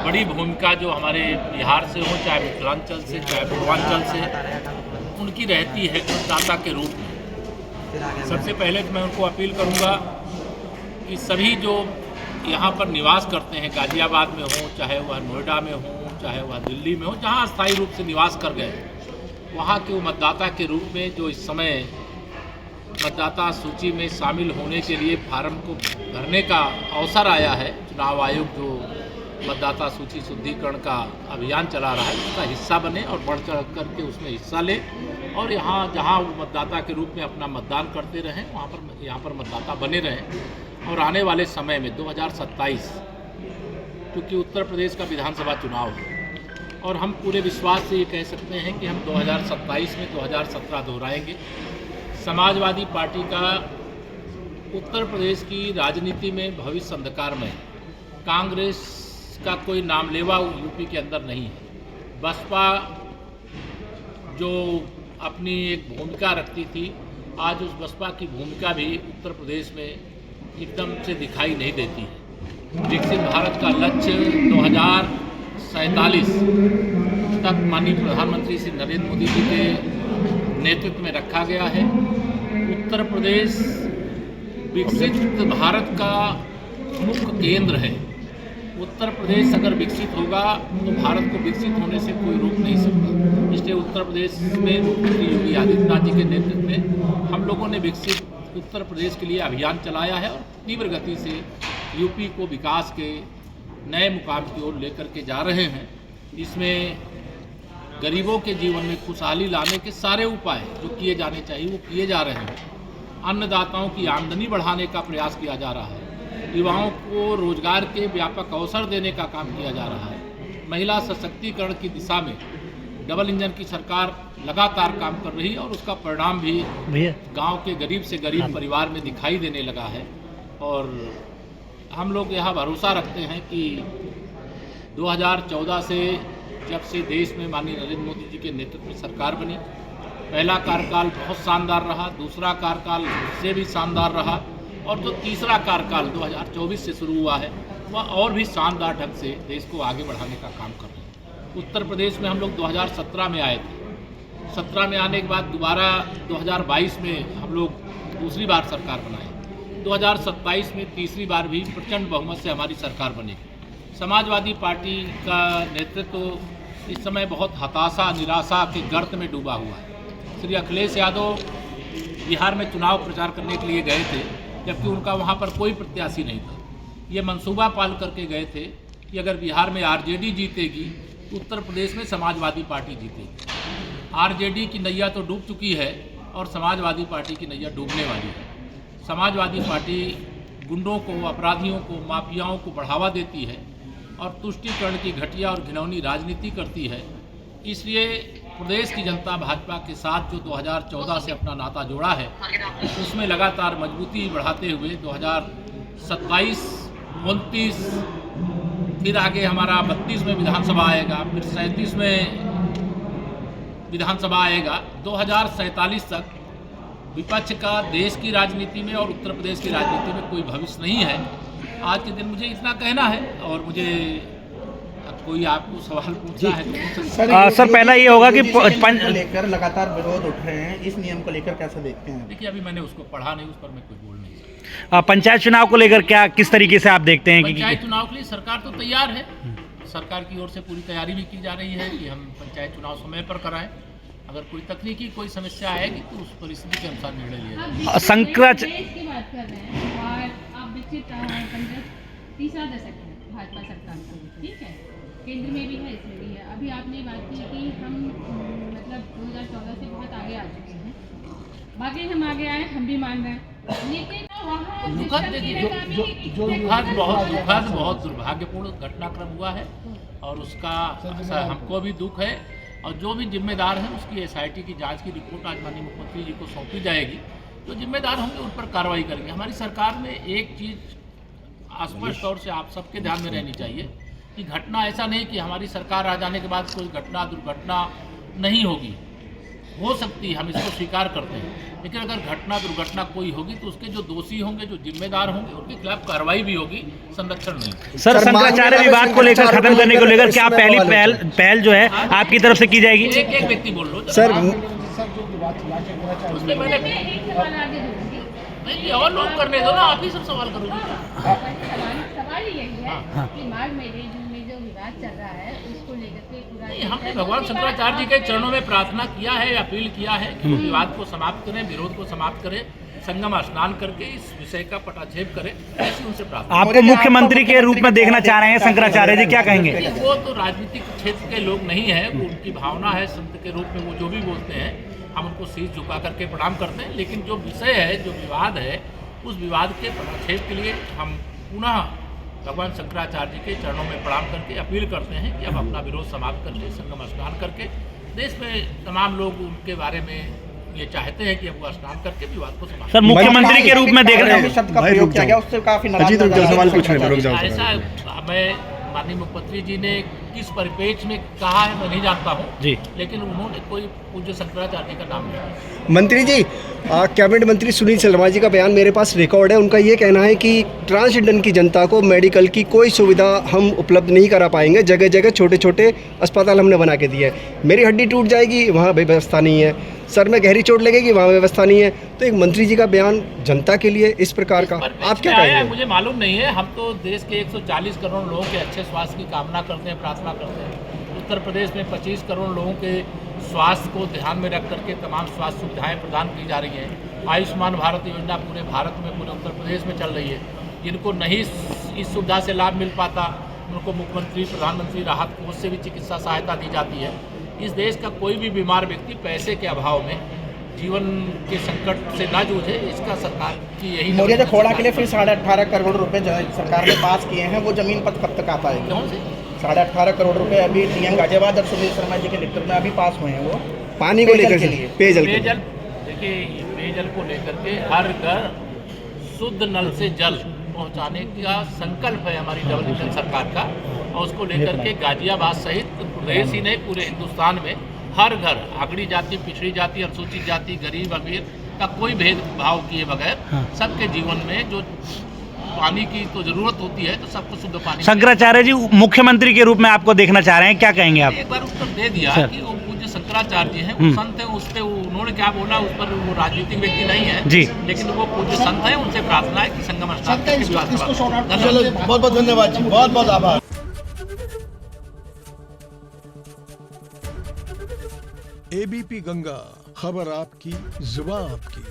बड़ी भूमिका जो हमारे बिहार से हो, चाहे मिथिलांचल से, चाहे पूर्वांचल से, उनकी रहती है मतदाता के रूप में। सबसे पहले तो मैं उनको अपील करूंगा कि सभी जो यहाँ पर निवास करते हैं, गाजियाबाद में हो, चाहे वह नोएडा में हो, चाहे वह दिल्ली में हो, जहाँ अस्थायी रूप से निवास कर गए, वहाँ के वो मतदाता के रूप में जो इस समय मतदाता सूची में शामिल होने के लिए फार्म को भरने का अवसर आया है, चुनाव आयोग जो मतदाता सूची शुद्धिकरण का अभियान चला रहा है उसका हिस्सा बने और बढ़ चढ़ करके उसमें हिस्सा ले और यहाँ जहाँ वो मतदाता के रूप में अपना मतदान करते रहें, यहाँ पर मतदाता बने रहें। और आने वाले समय में 2027, क्योंकि उत्तर प्रदेश का विधानसभा चुनाव है और हम पूरे विश्वास से ये कह सकते हैं कि हम 2027 में 2017 दोहराएंगे। समाजवादी पार्टी का उत्तर प्रदेश की राजनीति में भविष्य अंधकारमय है। कांग्रेस का कोई नामलेवा यूपी के अंदर नहीं है। बसपा जो अपनी एक भूमिका रखती थी, आज उस बसपा की भूमिका भी उत्तर प्रदेश में एकदम से दिखाई नहीं देती है। विकसित भारत का लक्ष्य 2047 तक माननीय प्रधानमंत्री श्री नरेंद्र मोदी जी के नेतृत्व में रखा गया है। उत्तर प्रदेश विकसित भारत का मुख्य केंद्र है। उत्तर प्रदेश अगर विकसित होगा तो भारत को विकसित होने से कोई रोक नहीं सकता। इसलिए उत्तर प्रदेश में मुख्यमंत्री योगी आदित्यनाथ जी के नेतृत्व में हम लोगों ने विकसित उत्तर प्रदेश के लिए अभियान चलाया है और तीव्र गति से यूपी को विकास के नए मुकाम की ओर लेकर के जा रहे हैं। इसमें गरीबों के जीवन में खुशहाली लाने के सारे उपाय जो किए जाने चाहिए वो किए जा रहे हैं। अन्नदाताओं की आमदनी बढ़ाने का प्रयास किया जा रहा है। युवाओं को रोजगार के व्यापक अवसर देने का काम किया जा रहा है। महिला सशक्तिकरण की दिशा में डबल इंजन की सरकार लगातार काम कर रही है और उसका परिणाम भी गांव के गरीब से गरीब परिवार में दिखाई देने लगा है। और हम लोग यह भरोसा रखते हैं कि 2014 से जब से देश में माननीय नरेंद्र मोदी जी के नेतृत्व में सरकार बनी, पहला कार्यकाल बहुत शानदार रहा, दूसरा कार्यकाल उससे भी शानदार रहा और जो तीसरा कार्यकाल 2024 से शुरू हुआ है वह और भी शानदार ढंग से देश को आगे बढ़ाने का काम कर रहे हैं। उत्तर प्रदेश में हम लोग 2017 में आए थे। 17 में आने के बाद दोबारा 2022 में हम लोग दूसरी बार सरकार बनाए। 2027 में तीसरी बार भी प्रचंड बहुमत से हमारी सरकार बनेगी। समाजवादी पार्टी का नेतृत्व इस समय बहुत हताशा निराशा के गर्त में डूबा हुआ है। श्री अखिलेश यादव बिहार में चुनाव प्रचार करने के लिए गए थे, जबकि उनका वहाँ पर कोई प्रत्याशी नहीं था। ये मंसूबा पाल करके गए थे कि अगर बिहार में आरजेडी जीतेगी तो उत्तर प्रदेश में समाजवादी पार्टी जीतेगी। आरजेडी की नैया तो डूब चुकी है और समाजवादी पार्टी की नैया डूबने वाली है। समाजवादी पार्टी गुंडों को, अपराधियों को, माफियाओं को बढ़ावा देती है और तुष्टीकरण की घटिया और घिनौनी राजनीति करती है। इसलिए प्रदेश की जनता भाजपा के साथ जो 2014 से अपना नाता जोड़ा है उसमें लगातार मजबूती बढ़ाते हुए 2027, 29, फिर आगे हमारा 32 में विधानसभा आएगा, फिर 37 में विधानसभा आएगा। 2047 तक विपक्ष का देश की राजनीति में और उत्तर प्रदेश की राजनीति में कोई भविष्य नहीं है। आज के दिन मुझे इतना कहना है और मुझे कोई आपको सवाल पूछना है तो सर पहला ये होगा कि लेकर लगातार विरोध उठ रहे हैं, इस नियम को लेकर कैसे देखते हैं? देखिए, अभी मैंने उसको पढ़ा नहीं, उस पर मैं कोई बोल नहीं सकता। पंचायत चुनाव को लेकर क्या किस तरीके से आप देखते हैं? पंचायत चुनाव के लिए सरकार तो तैयार है। सरकार की ओर से पूरी तैयारी भी की जा रही है कि हम पंचायत चुनाव समय पर कराएं। अगर कोई तकनीकी कोई समस्या आएगी तो उस परिस्थिति के अनुसार निर्णय लिया जाएगा। संकट की बात कर रहे हैं और आप विकसित तीसरा दशक है भाजपा सरकार का, ठीक है, केंद्र में भी है, इसमें भी है। अभी आपने बात की कि हम मतलब 2014 से बहुत आगे आ चुके हैं। बाकी हम आगे आए, हम भी मान रहे हैं, लेकिन बहुत दुर्भाग्यपूर्ण घटनाक्रम हुआ है और उसका हमको भी दुख है। और जो भी जिम्मेदार हैं उसकी एसआईटी की जांच की रिपोर्ट आज माननीय मुख्यमंत्री जी को सौंपी जाएगी। जो जिम्मेदार होंगे उन पर कार्रवाई करेंगे। हमारी सरकार में एक चीज़ स्पष्ट तौर से आप सबके ध्यान में रहनी चाहिए कि घटना ऐसा नहीं कि हमारी सरकार आ जाने के बाद कोई घटना दुर्घटना नहीं होगी। हो सकती है, हम इसको स्वीकार करते हैं, लेकिन अगर घटना दुर्घटना कोई होगी तो उसके जो दोषी होंगे, जो जिम्मेदार होंगे, उनके खिलाफ कार्रवाई भी होगी, संरक्षण नहीं। सर शंकराचार्य विवाद को लेकर खत्म करने को लेकर क्या पहली पहल जो है आपकी तरफ से की जाएगी? एक एक व्यक्ति बोल लो सर उसमें मैंने एक सवाल आगे दूंगी। नहीं, और लोग करने दो ना, आप ही सब सवाल करोगे। सवाल यही है कि माघ मेले में जो विवाद चल रहा है उसको लेकर के पूरा नहीं, हमने भगवान शंकराचार्य जी के चरणों में प्रार्थना किया है, अपील किया है कि वो विवाद को समाप्त करें, विरोध को समाप्त करें, संगम स्नान करके इस विषय का पटाक्षेप करें, ऐसी उनसे प्रार्थना। आपको मुख्यमंत्री के रूप में देखना चाह रहे हैं शंकराचार्य जी, क्या कहेंगे? वो तो राजनीतिक क्षेत्र के लोग नहीं है, वो उनकी भावना है, संत के रूप में वो जो भी बोलते हैं हम उनको शीश झुका करके प्रणाम करते हैं, लेकिन जो विषय है, जो विवाद है, उस विवाद के पटाक्षेप के लिए हम पुनः भगवान शंकराचार्य जी के चरणों में प्रणाम करके अपील करते हैं कि अब अपना विरोध समाप्त करके, संगम स्नान करके, देश में तमाम लोग उनके बारे में ये चाहते हैं कि अब वो स्नान करके विवाद को समाप्त। सर मुख्यमंत्री के रूप में देख रहे हैं, शब्द का प्रयोग किया गया, उससे काफी ऐसा मैं माननीय मुख्यमंत्री जी ने किस परिप्रेक्ष्य में कहा है मैं नहीं जानता हूँ जी, लेकिन उन्होंने कोई पूज्य शंकराचार्य जी का नाम नहीं लिया। मंत्री जी, कैबिनेट मंत्री सुनील शर्मा जी का बयान मेरे पास रिकॉर्ड है। उनका ये कहना है कि ट्रांसजेंडर की जनता को मेडिकल की कोई सुविधा हम उपलब्ध नहीं करा पाएंगे, जगह जगह छोटे छोटे अस्पताल हमने बना के दिए हैं। मेरी हड्डी टूट जाएगी, वहाँ व्यवस्था नहीं है, सर में गहरी चोट लगेगी, वहाँ व्यवस्था नहीं है। तो एक मंत्री जी का बयान जनता के लिए इस प्रकार का आप क्या कहेंगे? मुझे मालूम नहीं है, हम तो देश के 140 करोड़ लोगों के अच्छे स्वास्थ्य की कामना करते हैं, प्रार्थना करते हैं। उत्तर प्रदेश में 25 करोड़ लोगों के स्वास्थ्य को ध्यान में रख करके तमाम स्वास्थ्य सुविधाएं प्रदान की जा रही हैं। आयुष्मान भारत योजना पूरे भारत में, पूरे उत्तर प्रदेश में चल रही है। जिनको नहीं इस सुविधा से लाभ मिल पाता, उनको मुख्यमंत्री प्रधानमंत्री राहत कोष से भी चिकित्सा सहायता दी जाती है। इस देश का कोई भी बीमार व्यक्ति पैसे के अभाव में जीवन के संकट से ना जूझे, इसका सरकार की यही। मौर्य खोड़ा के लिए फिर 18.5 करोड़ रुपए सरकार ने पास किए हैं, वो जमीन पर कब तक आ पाएगी? कौन से 18.5 करोड़ रुपए अभी डीएम गाजियाबाद और सुनील शर्मा जी के नेतृत्व में अभी पास हुए हैं, वो पानी को लेकर के, पेयजल देखिए, पेयजल को लेकर के हर घर शुद्ध नल से जल पहुंचाने का संकल्प है हमारी डबल इंजन सरकार का, और उसको लेकर के गाजियाबाद सहित प्रदेश ही नहीं पूरे हिंदुस्तान में हर घर, अगड़ी जाति, पिछड़ी जाति, अनुसूचित जाति, गरीब अमीर का कोई भेदभाव किए बगैर सबके जीवन में जो पानी की तो जरूरत होती है, तो सबको शुद्ध पानी। शंकराचार्य जी मुख्यमंत्री के रूप में आपको देखना चाह रहे हैं, क्या कहेंगे आप? एक बार उत्तर दे दिया कि वो पूज्य शंकराचार्य जी हैं, वो संत हैं, उस पर उन्होंने क्या बोला उस पर वो राजनीतिक व्यक्ति नहीं है जी, लेकिन वो पूज्य संत हैं, उनसे प्रार्थना है कि संगम स्नान करके विवाद के बाद। बहुत बहुत धन्यवाद जी, बहुत बहुत आभार। एबीपी गंगा, खबर आपकी, जुबान आपकी।